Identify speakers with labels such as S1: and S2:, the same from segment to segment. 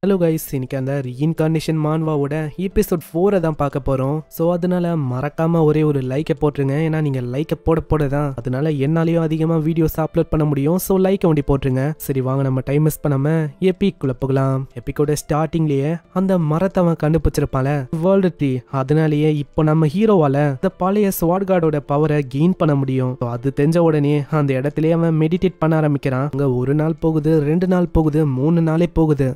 S1: Hello guys, இன்னைக்கு அந்த reincarnation மான்வாவோட episode 4 தான் பார்க்க போறோம். ஸோ அதனால மறக்காம ஒரே ஒரு லைக்கை போட்டுருங்க. ஏன்னா நீங்க லைக்கை போட தான் அதனால என்னாலையும் அதிகமா வீடியோஸ் அப்லோட் பண்ண முடியும். ஸோ லைக்கை ஒண்டி போட்டுருங்க. சரி வாங்க நம்ம டைம் மிஸ் பண்ணாம எபிக்குள்ள போகலாம். எபிக்கோட ஸ்டார்டிங்லயே அந்த மரத்தை அவன் கண்டுபிடிச்சிருப்பால வேர்ல்டு ட்ரீ. அதனாலேயே இப்போ நம்ம ஹீரோவால இந்த பழைய ஸ்வாட் கார்டோட பவரை கெயின் பண்ண முடியும். அது தெரிஞ்ச உடனே அந்த இடத்துலயே அவன் மெடிடேட் பண்ண ஆரம்பிக்கிறான். அங்க ஒரு நாள் போகுது, 2 நாள் போகுது, 3 நாளே போகுது.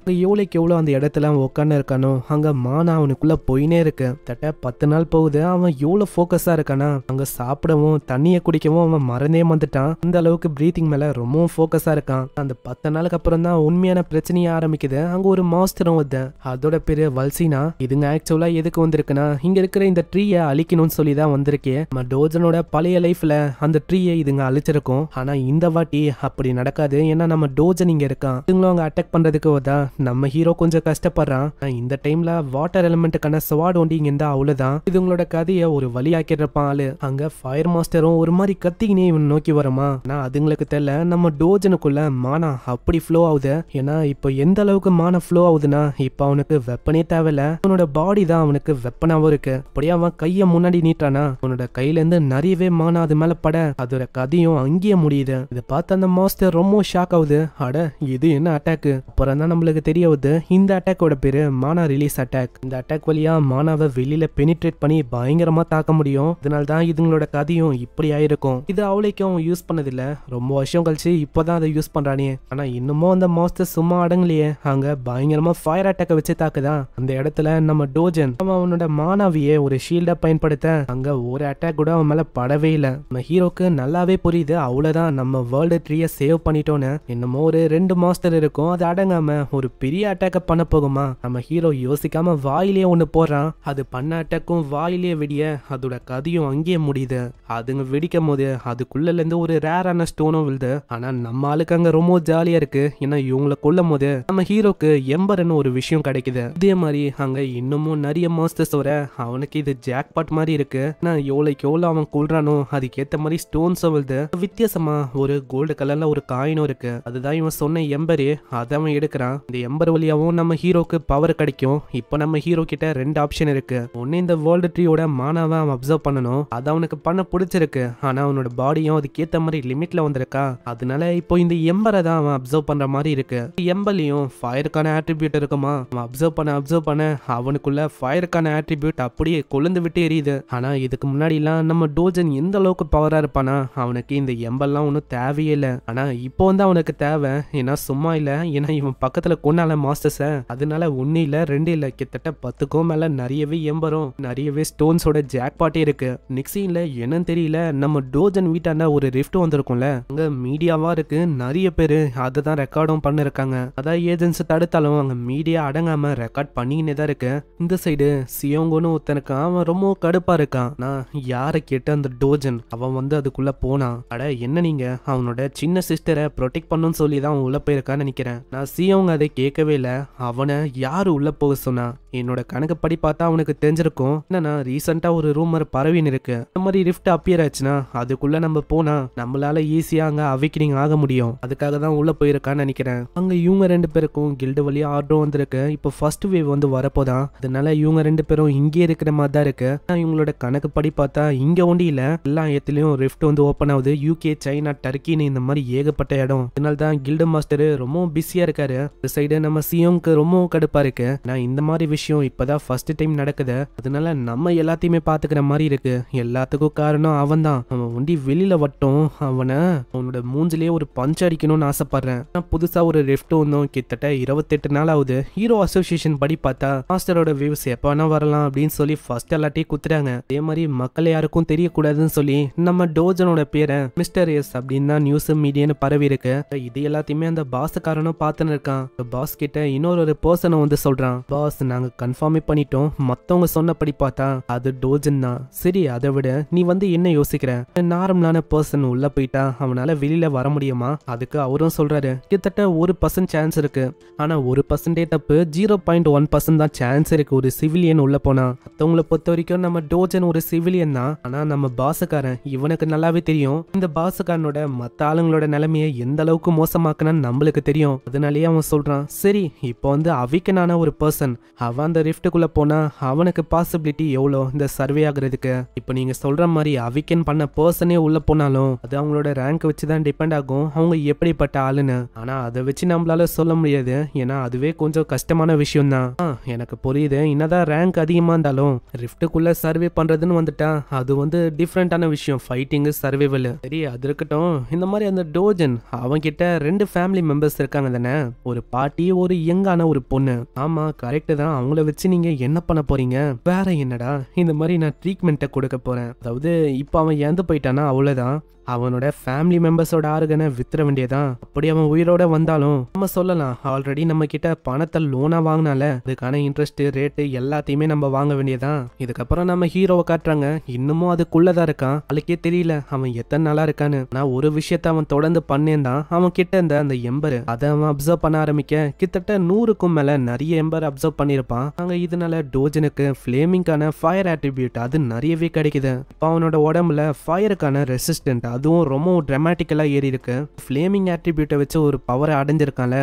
S1: எவ்வளோ அந்த இடத்துல அவன் உட்காந்து இருக்கானோ அங்க மானா அவனுக்குள்ள போயினே இருக்கு. தட்ட 10 நாள் போகுது. அவன் எவ்வளவு போக்கஸா இருக்கானா அங்க சாப்பிடவும் தண்ணியை குடிக்கவும் அவன் மறந்தே வந்துட்டான். இந்த அளவுக்கு பிரீத்திங் மேல ரொம்பவும் போக்கஸா இருக்கான். அந்த 10 நாளுக்கு அப்புறம் தான் உண்மையான பிரச்சனையே ஆரம்பிக்குது. அங்க ஒரு மாஸ்டரும் வந்து அதோட பேரு வல்சினா. இதுங்க ஆக்சுவலா எதுக்கு வந்திருக்குன்னா இங்க இருக்கிற இந்த ட்ரீயை அழிக்கணும்னு சொல்லி தான் வந்திருக்கே. நம்ம டோஜனோட பழைய லைஃப்ல அந்த ட்ரீயை இதுங்க அழிச்சிருக்கும். ஆனா இந்த வாட்டி அப்படி நடக்காது. ஏன்னா நம்ம டோஜன் இங்க இருக்கான். இதுங்களும் அங்க அட்டாக் பண்றதுக்கு வந்தா நம்ம ஹீரோ கொஞ்சம் கஷ்டப்படுறான். இந்த டைம்ல வாட்டர் எலிமெண்ட்டுக்கான ஸ்வாட் ஒண்டி இங்க இருந்தா அவ்வளவுதான். இது உங்களோட கதையை ஒரு வழியாக்கிருப்பான் ஆளு. அங்க ஃபயர் மாஸ்டரும் ஒரு மாதிரி கத்திக்கினே இவன் நோக்கி வரமா. ஆனா அதுங்களுக்கு தெரியல நம்ம டோஜனுக்குள்ள மானா அப்படி ஃப்ளோ ஆகுது. ஏன்னா இப்போ எந்த அளவுக்கு மானா ஃப்ளோ ஆகுதுன்னா இப்போ அவனுக்கு வெப்பனே தேவையில்ல. அவனோட பாடி தான் அவனுக்கு வெப்பனாவும் இருக்கு. அப்படியே அவன் கைய முன்னாடி நீட்டானா அவனோட கையில இருந்து நிறையவே மானா அது மேல பட அதோட கதையும் அங்கேயே முடியுது. இதை பார்த்து அந்த மாஸ்டர் ரொம்ப ஷாக் ஆகுது. அட இது என்ன அட்டாக்? அப்புறம் தான் நம்மளுக்கு தெரிய வருது இந்த அட்டாக்கோட பேரு மானா ரிலீஸ் அட்டாக். இந்த அட்டாக் வழியா மானாவை வெளியில பெனிட்ரேட் பண்ணி பயங்கரமா தாக்க முடியும். இதனால தான் இதுங்களோட கதையும் இப்படி ஆயிருக்கும். இது அவளைக்கும் அவன் யூஸ் பண்ணதில்ல. ரொம்ப வருஷம் கழிச்சு இப்பதான் அதை யூஸ் பண்றானே. ஆனா இன்னமும் அந்த மாஸ்டர் சும்மா அடங்கலையே. அங்க பயங்கரமா ஃபயர் அட்டாக்க வச்சு தாக்குதான். அந்த இடத்துல நம்ம டோஜன் அவனோட மானாவியே ஒரு ஷீல்டா பயன்படுத்த அங்க ஒரு அட்டாக் கூட அவன் மேல படவே இல்லை. நம்ம ஹீரோக்கு நல்லாவே புரியுது அவ்வளவுதான் நம்ம வேர்ல்டு ட்ரீயை சேவ் பண்ணிட்டோன்னு. என்னமோ ஒரு 2 மாஸ்டர் இருக்கும். அது அடங்காம ஒரு பெரிய அட்டாக்க பண்ண போகுமா. நம்ம ஹீரோ யோசிக்காம வாயிலேயே ஒண்ணு போடுறான். அது பண்ண அட்டாக்கும் வாயிலேயே வெடிய அதோட கதையும் அங்கேயே முடியுது. அதுங்க வெடிக்கும் போது அதுக்குள்ள இருந்து ஒரு ரேரான ஸ்டோனும் விழுது. ஆனா நம்ம ஆளுக்கு அங்க ரொம்ப ஜாலியா இருக்கு. ஏன்னா இவங்களை கொல்லும் போது நம்ம ஹீரோக்கு எம்பர்னு ஒரு விஷயம் கிடைக்குது. இதே மாதிரி அங்க இன்னமும் நிறைய மாஸ்டர்ஸ் வர அவனுக்கு இது ஜாக்பாட் மாதிரி இருக்கு. நான் எவ்வளவு அவன் கொல்றானோ அதுக்கேத்த மாதிரி ஸ்டோன்ஸும் விழுது. வித்தியாசமா ஒரு கோல்டு கலர்ல ஒரு காயினும் இருக்கு. அதுதான் இவன் சொன்ன எம்பரு. அதை அவன் எடுக்கிறான். இந்த எம்பர் வழியாவும் நம்ம ஹீரோக்கு பவர் கிடைக்கும். இப்போ நம்ம ஹீரோ கிட்ட 2 ஆப்ஷன் இருக்கு. ஒன்னு இந்த வேர்ல்டு ட்ரீயோட மானாவை அவன் அப்சர்வ் பண்ணணும். அது அவனுக்கு பண்ண பிடிச்சிருக்கு. ஆனா அவனோட பாடியும் அதுக்கேத்த மாதிரி லிமிட்ல வந்திருக்கா. அதனால இப்போ இந்த எம்பரை தான் அவன் அப்சர்வ் பண்ற மாதிரி இருக்கு. எம்பர்லயும் ஃபயருக்கான ஆட்ரிபியூட் இருக்குமா. அவன் அப்சர்வ் பண்ண அவனுக்குள்ள ஃபயருக்கான ஆட்ரிபியூட் அப்படியே கொழுந்து விட்டு எரியுது. ஆனா இதுக்கு முன்னாடி எல்லாம் நம்ம டோஜன் எந்த அளவுக்கு பவரா இருப்பானா அவனுக்கு இந்த எம்பர்லாம் ஒன்னும் தேவையே இல்லை. ஆனா இப்போ வந்து அவனுக்கு தேவை. ஏன்னா சும்மா இல்ல. ஏன்னா இவன் பக்கத்துல கொண்டால மாஸ்டர்ஸ. அதனால 1 இல்ல 2 இல்ல கிட்டத்தட்ட 10க்கும் மேல நிறையவே எம்பரும் நிறையவே ஸ்டோன்ஸோட ஜாக்பாட்டே இருக்கு. நிக்ஸின்ல என்னன்னு தெரியல நம்ம டோஜன் வீட்டாண்ட ஒரு ரிஃப்ட் வந்திருக்கும்ல. அங்க மீடியாவா இருக்கு. நிறைய பேரு அதை தான் ரெக்கார்டும் பண்ணிருக்காங்க. அதான் ஏஜென்ட்ஸ் தடுத்தாலும் அங்க மீடியா அடங்காம ரெக்கார்ட் பண்ணிக்கினே தான் இருக்கு. இந்த சைடு சியோங்கோன்னு ஒருத்தனுக்கான். அவன் ரொம்ப கடுப்பா இருக்கான். நான் யாரை கேட்டு அந்த டோஜன் அவன் வந்து அதுக்குள்ள போனான். அட என்ன நீங்க அவனோட சின்ன சிஸ்டரை ப்ரொடெக்ட் பண்ணுன்னு சொல்லி தான் அவன் உள்ள போயிருக்கான்னு நினைக்கிறேன். நான் சியோங்க அதை கேட்கவே இல்லை. அவனை யாரு உள்ள போக சொன்னா? என்னோட கணக்கு படி பார்த்தா அவனுக்கு தெரிஞ்சிருக்கும். என்னன்னா ரீசெண்டா ஒரு ரூமர் பரவின்னு இருக்கு. இந்த மாதிரி ரிஃப்ட் அப்பியர் ஆச்சுன்னா அதுக்குள்ள நம்ம போனா நம்மளால ஈஸியா அங்க அவிக்னிங் ஆக முடியும். அதுக்காக தான் உள்ள போயிருக்கான்னு நினைக்கிறேன். அங்க இவங்க 2 பேருக்கும் கில்டு வழியா ஆர்டரும் வந்திருக்கு. இப்போ ஃபர்ஸ்ட் வேவ் வந்து வரப்போதான். அதனால இவங்க 2 பேரும் இங்கே இருக்கிற மாதிரி தான் இருக்கு. இவங்களோட கணக்கு படி பார்த்தா இங்க ஒண்டி இல்ல எல்லா இடத்துலயும் ரிஃப்ட் வந்து ஓப்பன் ஆகுது. UK, சைனா, டர்க்கின்னு இந்த மாதிரி ஏகப்பட்ட இடம். அதனால தான் கில்டு மாஸ்டர் ரொம்ப பிஸியா இருக்காரு. இந்த சைடு நம்ம சியோங்க்கு ரொம்ப கடுப்பா இருக்கு. நான் இந்த மாதிரி விஷயம் இப்பதான் ஃபர்ஸ்ட் டைம் நடக்குது. அதனால நம்ம எல்லாத்தையுமே பாத்துக்கிற மாதிரி இருக்கு. எல்லாத்துக்கும் காரணம் அவன் தான். அவன் ஒண்டி வெளியில வட்டும் அவனோட மூஞ்சிலேயே ஒரு பஞ்ச் அடிக்கணும்னு ஆசைப்படுறேன். புதுசா ஒரு ரிஃப்ட் வந்தோம். கிட்டத்தட்ட 28 நாள் ஆகுது. ஹீரோ அசோசியேஷன் படி பார்த்தா மாஸ்டரோட வியூஸ் எப்ப வேணா வரலாம் அப்படின்னு சொல்லி ஃபர்ஸ்ட் எல்லாத்தையும் குத்துறாங்க. அதே மாதிரி மக்கள் யாருக்கும் தெரியக்கூடாதுன்னு சொல்லி நம்ம டோஜனோட பேரை மிஸ்டர் எஸ் அப்படின்னு தான் நியூஸ் மீடியான்னு பரவி இருக்கு. இது எல்லாத்தையுமே அந்த பாஸ் காரனும் பார்த்துன்னு இருக்கான். பாஸ் கிட்ட இன்னொரு பர்சனை வந்து சொல்றான். பாஸ் நாங்க கன்ஃபார்மே பண்ணிட்டோம். மத்தவங்க சொன்னபடி பார்த்தா அது டோஜன் தான். சரி, அதை விட நீ வந்து என்ன யோசிக்கிற? நார்மலான பர்சன் உள்ள போயிட்டா அவனால வெளியில வர முடியுமா? அதுக்கு அவரும் சொல்றாரு, கிட்டத்தட்ட 1% சான்ஸ் இருக்கு. ஆனா 1% தப்பு, 0.1% தான் சான்ஸ் இருக்கு ஒரு சிவிலியன் உள்ள போனா. மத்தவங்களை பொறுத்த வரைக்கும் நம்ம டோஜன் ஒரு சிவிலியன் தான். ஆனா நம்ம பாசக்காரன் இவனுக்கு நல்லாவே தெரியும் இந்த பாசக்காரனோட மத்த ஆளுங்களோட நிலைமையை எந்த அளவுக்கு மோசமாக்குனான்னு நம்மளுக்கு தெரியும். அதனாலேயே அவன் சொல்றான், சரி இப்போ வந்து அவிக்கனான ஒரு பர்சன் அவன் அந்த ரிஃப்டுக்குள்ள போனா அவனுக்கு பாசிபிலிட்டி எவ்வளோ இந்த சர்வே ஆகுறதுக்கு? இப்போ நீங்க சொல்ற மாதிரி அவிக்கன் பண்ண பர்சனே உள்ள போனாலும் அது அவங்களோட ரேங்க் வச்சு தான் டிபெண்ட் ஆகும் அவங்க எப்படிப்பட்ட ஆளுன்னு. ஆனா அதை வச்சு நம்மளால சொல்ல முடியாது, ஏன்னா அதுவே கொஞ்சம் கஷ்டமான விஷயம் தான். எனக்கு புரியுது, என்னதான் ரேங்க் அதிகமா இருந்தாலும் ரிஃப்டுக்குள்ள சர்வே பண்றதுன்னு வந்துட்டா அது வந்து டிஃப்ரெண்டான விஷயம். ஃபைட்டிங், சர்வைவல், சரி அது இருக்கட்டும். இந்த மாதிரி அந்த டோஜன் அவன்கிட்ட 2 ஃபேமிலி மெம்பர்ஸ் இருக்காங்க தானே, ஒரு பாட்டி ஒரு யங்கான ஒரு பொண்ணு. ஆமா கரெக்ட் தான். அவங்கள வச்சு நீங்க என்ன பண்ண போறீங்க? வேற என்னடா, இந்த மாதிரி நான் ட்ரீட்மெண்ட்டை கொடுக்க போறேன். அதாவது இப்போ அவன் இறந்து போயிட்டானா அவ்வளவுதான், அவனோட ஃபேமிலி மெம்பர்ஸோட ஆர்கனை வித்துற வேண்டியதான். அப்படி அவன் உயிரோட வந்தாலும் நம்ம சொல்லலாம், ஆல்ரெடி நம்ம கிட்ட பணத்தை லோனா வாங்கினால அதுக்கான இன்ட்ரெஸ்ட் ரேட்டு எல்லாத்தையுமே நம்ம வாங்க வேண்டியதான். இதுக்கப்புறம் நம்ம ஹீரோவை காட்டுறாங்க, இன்னமும் அதுக்குள்ளதான் இருக்கான். அவளுக்கே தெரியல அவன் எத்தனை நாளா இருக்கான்னு. நான் ஒரு விஷயத்த அவன் தொடர்ந்து பண்ணேன், அவன் கிட்ட இருந்த அந்த எம்பர் அதை அவன் அப்சர்வ் பண்ண ஆரம்பிக்க கிட்டத்தட்ட 100க்கும் மேல நிறைய எம்பர் அப்சர்வ் பண்ணிருப்பான். அங்க இதனால டோஜனுக்கு ஃபிளேமிங்கான ஃபயர் ஆட்ரிபியூட் அது நிறையவே கிடைக்குது. இப்போ அவனோட உடம்புல ஃபயருக்கான ரெசிஸ்டன்ட் அதுவும் ரொம்ப டிராமாட்டிக்கலா ஏறி இருக்கு. ஃபிளேமிங் ஆட்ரிபியூட்டை வச்சு ஒரு பவரை அடைஞ்சிருக்கான்ல,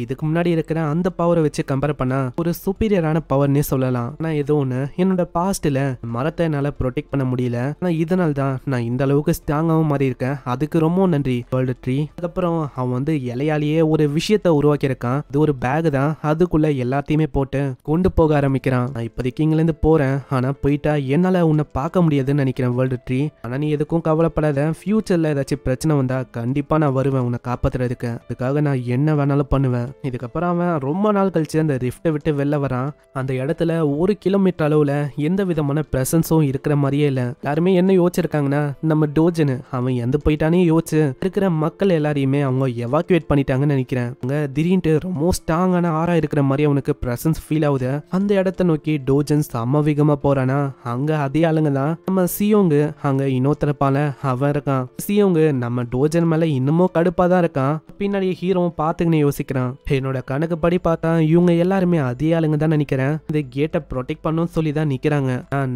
S1: இதுக்கு முன்னாடி இருக்கிற அந்த பவரை வச்சு கம்பேர் பண்ணா ஒரு சுப்பீரியரான பவர்னே சொல்லலாம். ஆனா ஏதோ ஒண்ணு, என்னோட பாஸ்ட்ல மரத்தை என்னால ப்ரொடெக்ட் பண்ண முடியல, ஆனா இதனால தான் நான் இந்த அளவுக்கு ஸ்ட்ராங்காவும் மாறி இருக்கேன். அதுக்கு ரொம்ப நன்றி வேர்ல்டு ட்ரீ. அதுக்கப்புறம் அவன் வந்து இலையாலேயே ஒரு விஷயத்த உருவாக்கி இருக்கான். இது ஒரு பேக் தான், அதுக்குள்ள எல்லாத்தையுமே போட்டு கொண்டு போக ஆரம்பிக்கிறான். நான் இப்போதைக்கு இங்க இருந்து போறேன், ஆனா போயிட்டா என்னால உன்னை பார்க்க முடியாதுன்னு நினைக்கிறேன் வேர்ல்டு ட்ரீ. ஆனா நீ எதுக்கும் கவலைப்படாத, ஃபியூச்சர்ல ஏதாச்சும் பிரச்சனை வந்தா கண்டிப்பா நான் வருவேன் உன்னை காப்பாத்துறதுக்கு. அதுக்காக நான் என்ன வேணாலும் பண்ணுவேன். இதுக்கப்புறம் அவன் ரொம்ப நாள் கழிச்சு அந்த ரிஃப்டை விட்டு வெளில வரான். அந்த இடத்துல 1 கிலோமீட்டர் அளவுல எந்த விதமான பிரசன்ஸும் இருக்கிற மாதிரியே இல்ல. யாருமே என்ன யோசிச்சிருக்காங்கன்னா, நம்ம டோஜனு அவன் எந்த போயிட்டானே யோசிச்சு இருக்கிற மக்கள் எல்லாரையுமே அவங்க எவாக்குவேட் பண்ணிட்டாங்கன்னு நினைக்கிறேன். அவங்க திடீர்னு ரொம்ப ஸ்ட்ராங்கான ஆறா இருக்கிற மாதிரி அவனுக்கு பிரசன்ஸ் ஃபீல் ஆகுது. அந்த இடத்த நோக்கி டோஜன் செம்ம வேகமா போறானா, அங்க அதே ஆளுங்க தான் நம்ம சியோங்கு அங்க இன்னொருத்தரப்பால அவன் இருக்கான். சியோங்கு நம்ம டோஜன் மேல இன்னமும் கடுப்பா தான் இருக்கான். பின்னாடி ஹீரோவும் பாத்துக்கினே யோசிக்கிறான், என்னோட கணக்கு படி பார்த்தா இவங்க எல்லாருமே அதே ஆளுங்க தான் நினைக்கிறேன். இந்த கேட்டை ப்ரொடெக்ட் பண்ணணும்னு சொல்லி தான் நிக்கிறாங்க.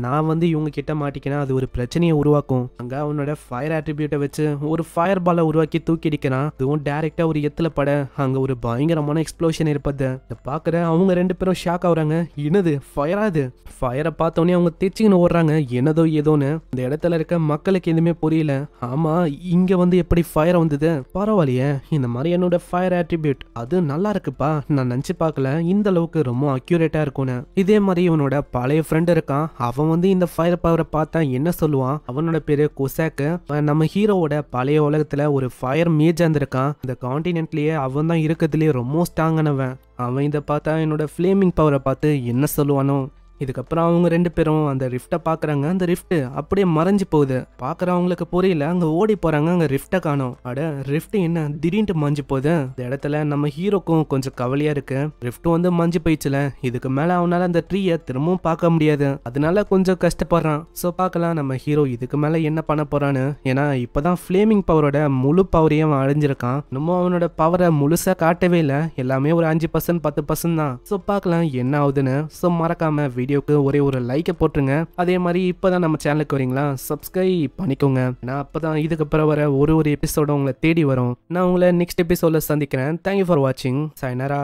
S1: நான் வந்து இவங்க கிட்ட மாட்டிக்கினா அது ஒரு பிரச்சனையை உருவாக்கும். அங்க அவனோட ஃபயர் ஆட்ரிபியூட்டை வச்சு ஒரு ஃபயர் பாலை உருவாக்கி தூக்கி அடிக்கிறான். அதுவும் டைரக்டா ஒரு எத்துல பட அங்க ஒரு பயங்கரமான எக்ஸ்ப்ளோஷன் இருப்பது பாக்குற அவங்க 2 பேரும் ஷாக் ஆகுறாங்க. என்னது ஃபயரா? இது ஃபயரை பார்த்தோன்னே அவங்க தேய்ச்சிக்கின்னு ஓடுறாங்க. என்னதோ ஏதோன்னு இந்த இடத்துல இருக்க மக்களுக்கு எதுவுமே புரியல. ஆமா இங்க வந்து எப்படி ஃபயர் வந்தது? பரவாயில்லையே, இந்த மாதிரி என்னோட ஃபயர் ஆட்ரிபியூட் அது நல்லா இருக்குப்பா. நான் நினைச்சு பார்க்கல இந்த அளவுக்கு ரொம்ப அக்யூரேட்டா இருக்கும்னு. இதே மாதிரி இவனோட பழைய ஃப்ரெண்ட் இருக்கான். அவன் வந்து இந்த ஃபயர் பவரை பார்த்தா என்ன சொல்லுவான்? அவனோட பேரு கொசாக்கு. நம்ம ஹீரோவோட பழைய உலகத்துல ஒரு ஃபயர் மேஜா இருந்திருக்கான். இந்த கான்டினென்ட்லயே அவன் தான் இருக்கிறதுலயே ரொம்ப ஸ்ட்ராங்கானவன். அவன் இதை பார்த்தா என்னோட ஃபிளேமிங் பவரை பார்த்து என்ன சொல்லுவானோ? இதுக்கப்புறம் அவங்க 2 பேரும் அந்த ரிஃப்டை பாக்குறாங்க. அந்த ரிஃப்ட் அப்படியே மறைஞ்சு போகுது. பாக்குறவங்களுக்கு புரியல, அங்க ஓடி போறாங்க. அங்க ரிஃப்டை காணோம். அட ரிஃப்ட் என்ன திடீர்னு மஞ்சு போகுது? இந்த இடத்துல நம்ம ஹீரோக்கும் கொஞ்சம் கவலையா இருக்கு. ரிஃப்ட் வந்து மஞ்சு போயிடுச்சுல, இதுக்கு மேல அவனால அந்த ட்ரீயை திரும்பவும் பார்க்க முடியாது. அதனால கொஞ்சம் கஷ்டப்படுறான். சோ பார்க்கலாம் நம்ம ஹீரோ இதுக்கு மேல என்ன பண்ண போறான்னு. ஏன்னா இப்பதான் ஃபிளேமிங் பவரோட முழு பவரையும் அவன் அடைஞ்சிருக்கான். இன்னமும் அவனோட பவரை முழுசா காட்டவே இல்லை. எல்லாமே ஒரு 5% 10% தான். சோ பார்க்கலாம் என்ன ஆகுதுன்னு. சோ மறக்காம வீடியோக்கு ஒரே ஒரு லைக்கை போட்டுருங்க. அதே மாதிரி இப்பதான் நம்ம சேனலுக்கு வரீங்களா, சப்ஸ்கிரைப் பண்ணிக்கோங்க. நான் அப்பதான் இதுக்கப்புறம் வர ஒரு எபிசோட உங்களை தேடி வரும். நான் உங்களை நெக்ஸ்ட் எபிசோட்ல சந்திக்கிறேன். தேங்க்யூ ஃபார் வாட்சிங். சாய்னாரா.